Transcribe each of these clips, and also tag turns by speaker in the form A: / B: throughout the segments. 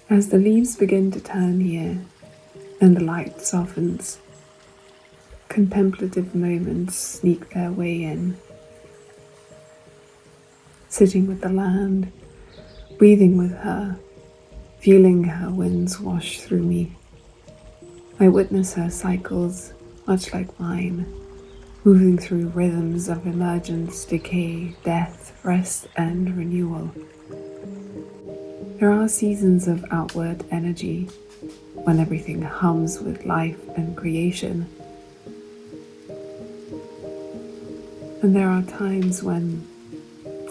A: As the leaves begin to turn here and the light softens, contemplative moments sneak their way in. Sitting with the land, breathing with her, feeling her winds wash through me. I witness her cycles, much like mine, moving through rhythms of emergence, decay, death, rest, and renewal. There are seasons of outward energy, when everything hums with life and creation. And there are times when,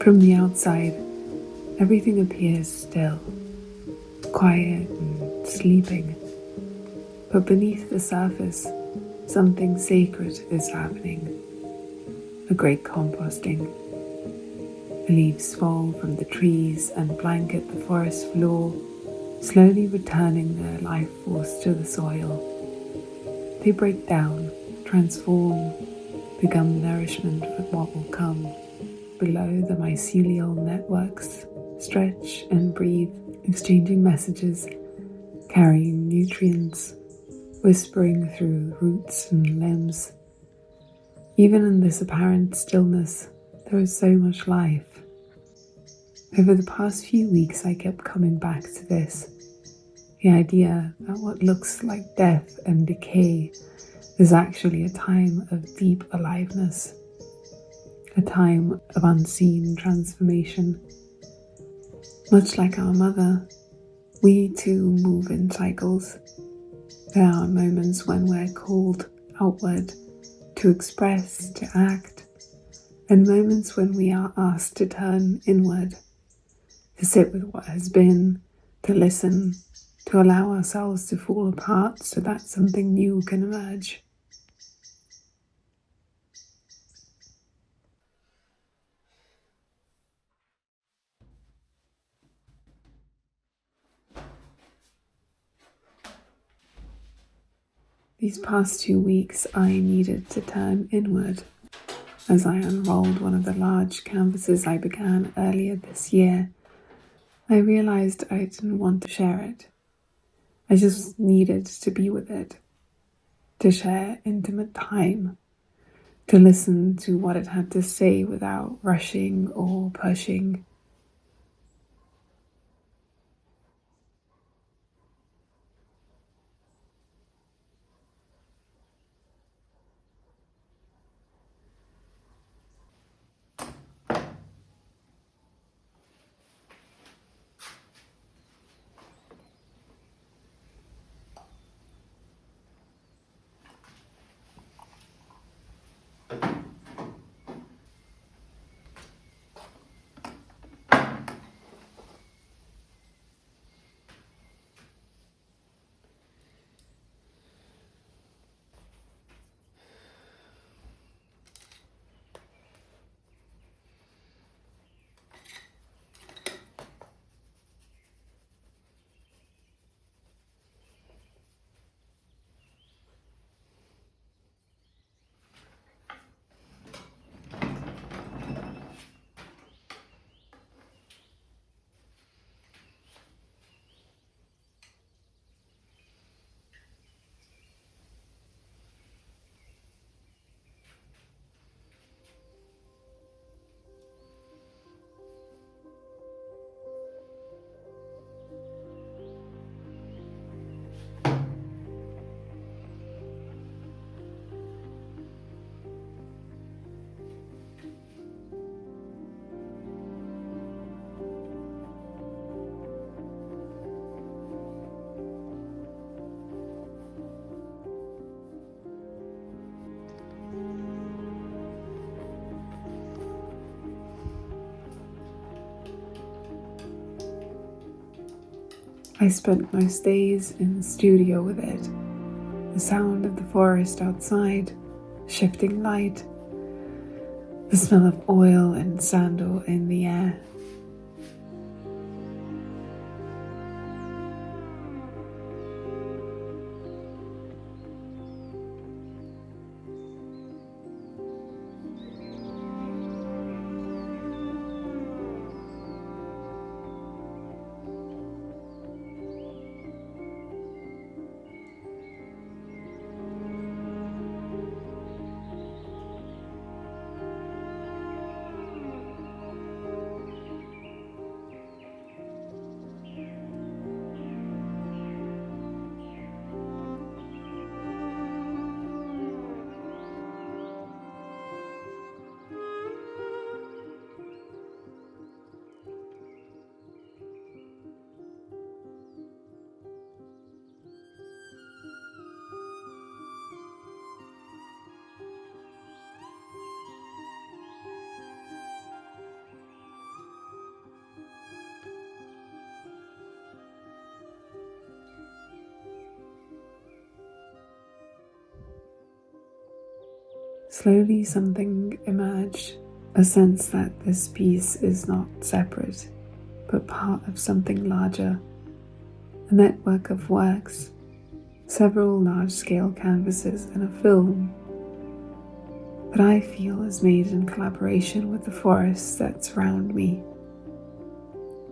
A: from the outside, everything appears still, quiet and sleeping. But beneath the surface, something sacred is happening. A great composting. The leaves fall from the trees and blanket the forest floor, slowly returning their life force to the soil. They break down, transform, become nourishment for what will come. Below, the mycelial networks stretch and breathe, exchanging messages, carrying nutrients, whispering through roots and limbs. Even in this apparent stillness, there is so much life. Over the past few weeks, I kept coming back to this. The idea that what looks like death and decay is actually a time of deep aliveness, a time of unseen transformation. Much like our mother, we too move in cycles. There are moments when we're called outward to express, to act, and moments when we are asked to turn inward, to sit with what has been, to listen, to allow ourselves to fall apart so that something new can emerge. These past 2 weeks, I needed to turn inward. As I unrolled one of the large canvases I began earlier this year, I realized I didn't want to share it. I just needed to be with it, to share intimate time, to listen to what it had to say without rushing or pushing. I spent most days in the studio with it, the sound of the forest outside, shifting light, the smell of oil and sandal in the air. slowly something emerged, a sense that this piece is not separate, but part of something larger, a network of works, several large-scale canvases and a film that I feel is made in collaboration with the forests that surround me,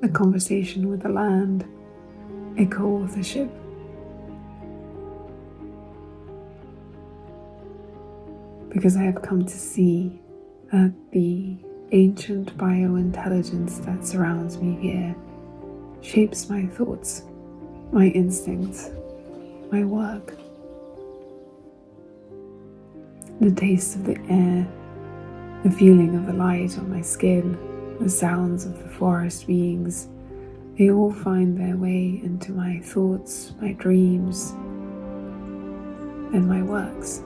A: a conversation with the land, a co-authorship. Because I have come to see that the ancient biointelligence that surrounds me here shapes my thoughts, my instincts, my work. The taste of the air, the feeling of the light on my skin, the sounds of the forest beings, they all find their way into my thoughts, my dreams, and my works.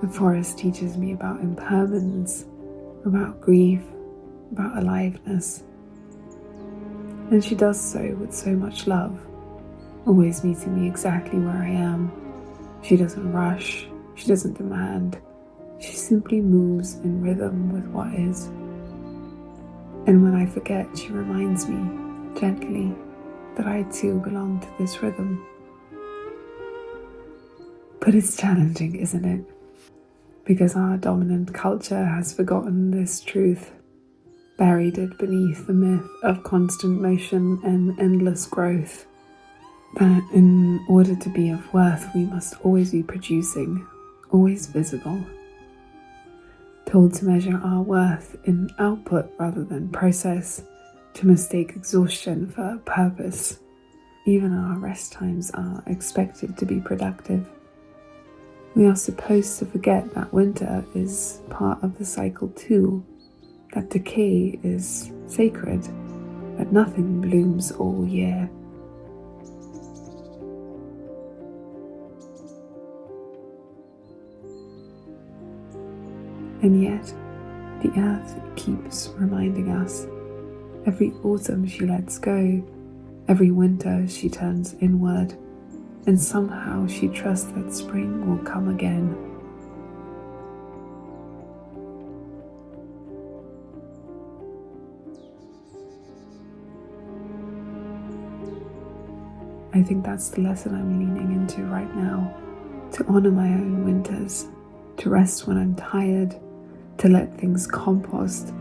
A: The forest teaches me about impermanence, about grief, about aliveness. And she does so with so much love, always meeting me exactly where I am. She doesn't rush, she doesn't demand, she simply moves in rhythm with what is. And when I forget, she reminds me, gently, that I too belong to this rhythm. But it's challenging, isn't it? Because our dominant culture has forgotten this truth, buried it beneath the myth of constant motion and endless growth, that in order to be of worth, we must always be producing, always visible. Told to measure our worth in output rather than process, to mistake exhaustion for purpose. Even our rest times are expected to be productive. We are supposed to forget that winter is part of the cycle too, that decay is sacred, that nothing blooms all year. And yet, the earth keeps reminding us. Every autumn she lets go, every winter she turns inward, and somehow she trusts that spring will come again. I think that's the lesson I'm leaning into right now, to honor my own winters, to rest when I'm tired, to let things compost,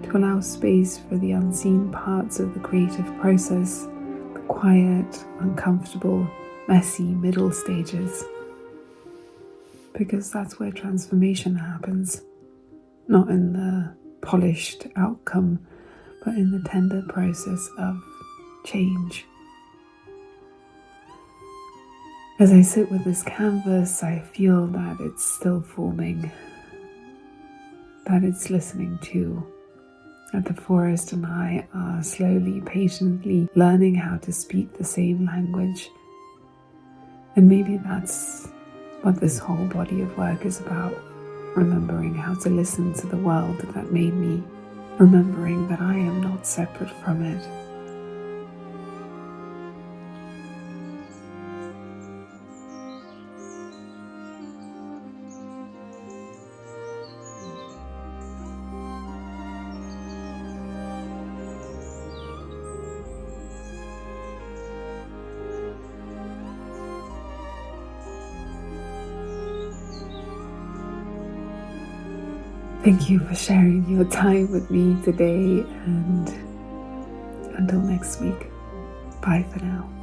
A: to allow space for the unseen parts of the creative process, the quiet, uncomfortable, messy middle stages. Because that's where transformation happens, not in the polished outcome, but in the tender process of change. As I sit with this canvas, I feel that it's still forming, that it's listening too, that the forest and I are slowly, patiently learning how to speak the same language. And maybe that's what this whole body of work is about, remembering how to listen to the world that made me, remembering that I am not separate from it. Thank you for sharing your time with me today, and until next week, bye for now.